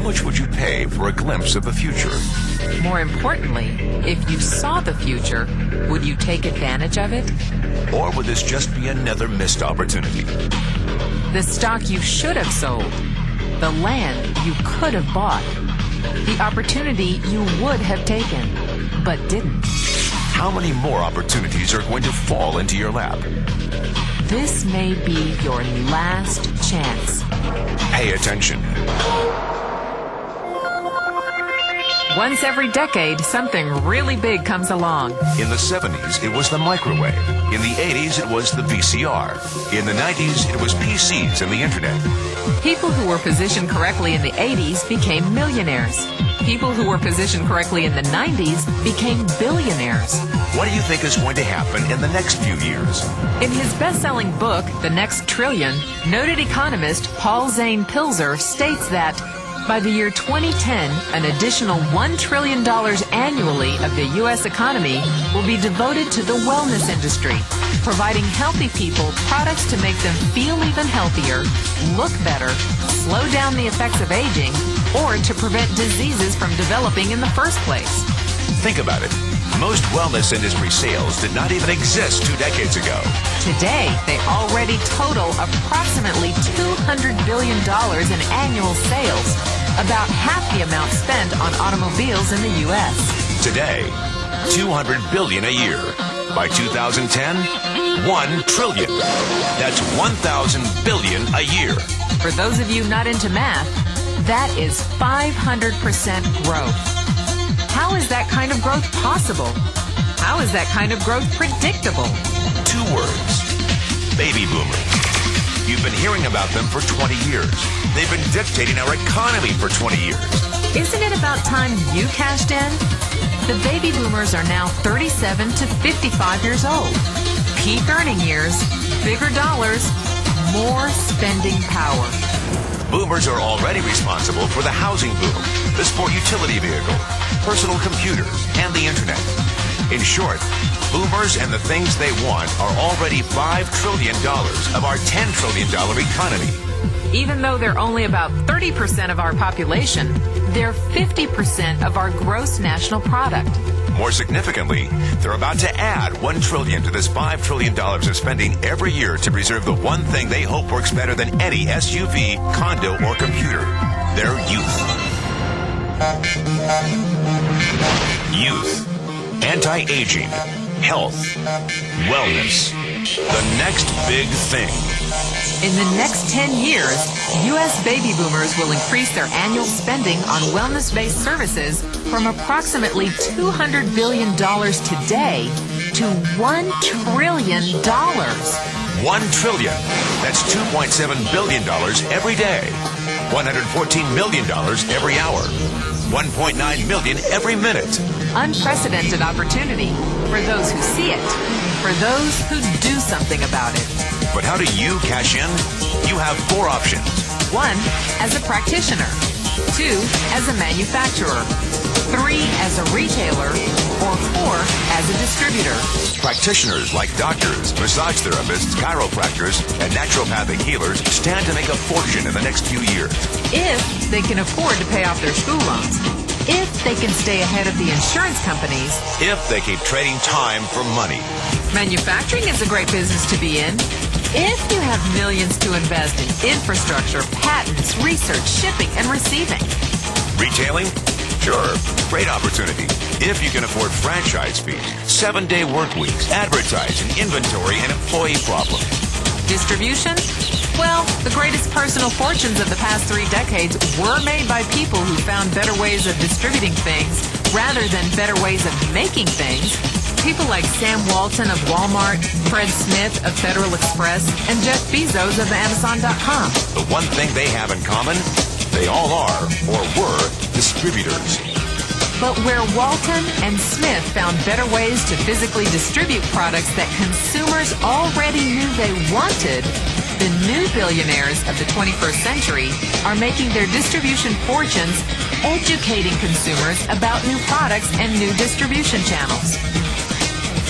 how much would you pay for a glimpse of the future? More importantly, if you saw the future, would you take advantage of it? Or would this just be another missed opportunity? The stock you should have sold, the land you could have bought, the opportunity you would have taken, but didn't. How many more opportunities are going to fall into your lap? This may be your last chance. Pay attention. Once every decade, something really big comes along. In the 70s, it was the microwave. In the 80s, it was the VCR. In the 90s, it was PCs and the internet. People who were positioned correctly in the 80s became millionaires. People who were positioned correctly in the 90s became billionaires. What do you think is going to happen in the next few years? In his best-selling book, The Next Trillion, noted economist Paul Zane Pilzer states that by the year 2010, an additional $1 trillion annually of the U.S. economy will be devoted to the wellness industry, providing healthy people products to make them feel even healthier, look better, slow down the effects of aging, or to prevent diseases from developing in the first place. Think about it. Most wellness industry sales did not even exist 2 decades ago. Today, they already total approximately $200 billion in annual sales, about half the amount spent on automobiles in the U.S. Today, $200 billion a year. By 2010, $1 trillion. That's 1,000 billion a year. For those of you not into math, that is 500% growth. How is that kind of growth possible? How is that kind of growth predictable? 2 words. Baby boomers. You've been hearing about them for 20 years. They've been dictating our economy for 20 years. Isn't it about time you cashed in? The baby boomers are now 37 to 55 years old. Peak earning years, bigger dollars, more spending power. Boomers are already responsible for the housing boom, the sport utility vehicle, personal computers, and the internet. In short, boomers and the things they want are already $5 trillion of our $10 trillion economy. Even though they're only about 30% of our population, they're 50% of our gross national product. More significantly, they're about to add $1 trillion to this $5 trillion of spending every year to preserve the one thing they hope works better than any SUV, condo, or computer: their youth. Youth, anti-aging, health, wellness. The next big thing. In the next 10 years, U.S. baby boomers will increase their annual spending on wellness-based services from approximately $200 billion today to $1 trillion. $1 trillion. That's $2.7 billion every day. $114 million every hour. $1.9 million every minute. Unprecedented opportunity for those who see it, for those who do something about it. But how do you cash in? You have 4 options. 1, as a practitioner. 2, as a manufacturer. 3, as a retailer. Or 4, as a distributor. Practitioners like doctors, massage therapists, chiropractors, and naturopathic healers stand to make a fortune in the next few years. If they can afford to pay off their school loans. If they can stay ahead of the insurance companies. If they keep trading time for money. Manufacturing is a great business to be in. If you have millions to invest in infrastructure, patents, research, shipping, and receiving. Retailing? Sure, great opportunity. If you can afford franchise fees, 7-day work weeks, advertising, inventory, and employee problems. Distribution? Well, the greatest personal fortunes of the past 3 decades were made by people who found better ways of distributing things rather than better ways of making things. People like Sam Walton of Walmart, Fred Smith of Federal Express, and Jeff Bezos of Amazon.com. The one thing they have in common, they all are, or were, distributors. But where Walton and Smith found better ways to physically distribute products that consumers already knew they wanted, the new billionaires of the 21st century are making their distribution fortunes educating consumers about new products and new distribution channels.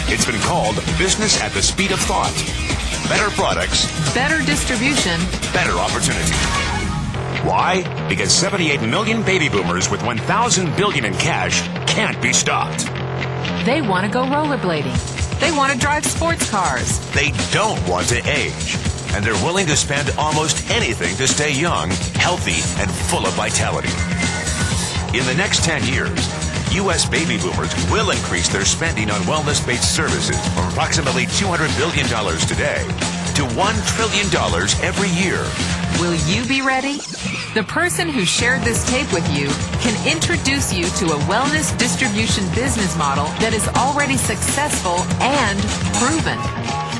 It's been called business at the speed of thought. Better products. Better distribution. Better opportunity. Why? Because 78 million baby boomers with $1,000 billion in cash can't be stopped. They want to go rollerblading. They want to drive sports cars. They don't want to age. And they're willing to spend almost anything to stay young, healthy, and full of vitality. In the next 10 years, U.S. baby boomers will increase their spending on wellness-based services from approximately $200 billion today to $1 trillion every year. Will you be ready? The person who shared this tape with you can introduce you to a wellness distribution business model that is already successful and proven.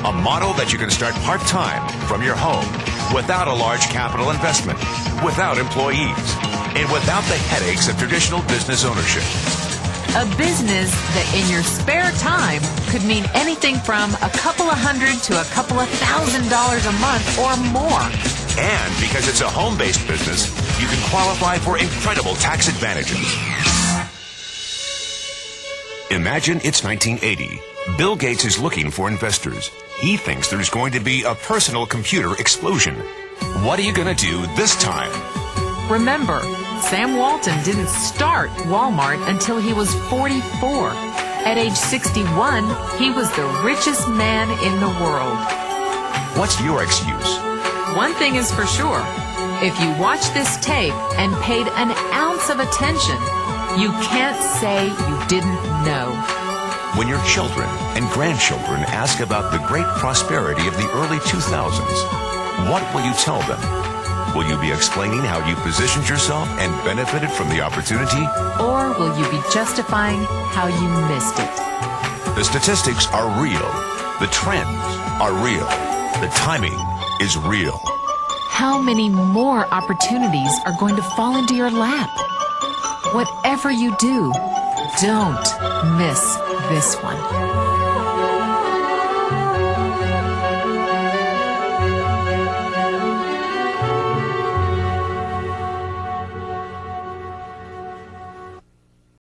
A model that you can start part-time from your home without a large capital investment, without employees, and without the headaches of traditional business ownership. A business that in your spare time could mean anything from a couple of hundred to a couple of $1,000 a month or more. And because it's a home-based business, you can qualify for incredible tax advantages. Imagine it's 1980. Bill Gates is looking for investors. He thinks there's going to be a personal computer explosion. What are you going to do this time? Remember, Sam Walton didn't start Walmart until he was 44. At age 61, he was the richest man in the world. What's your excuse? One thing is for sure. If you watch this tape and paid an ounce of attention, you can't say you didn't know. When your children and grandchildren ask about the great prosperity of the early 2000s, what will you tell them? Will you be explaining how you positioned yourself and benefited from the opportunity? Or will you be justifying how you missed it? The statistics are real. The trends are real. The timing is real. How many more opportunities are going to fall into your lap? Whatever you do, don't miss this one.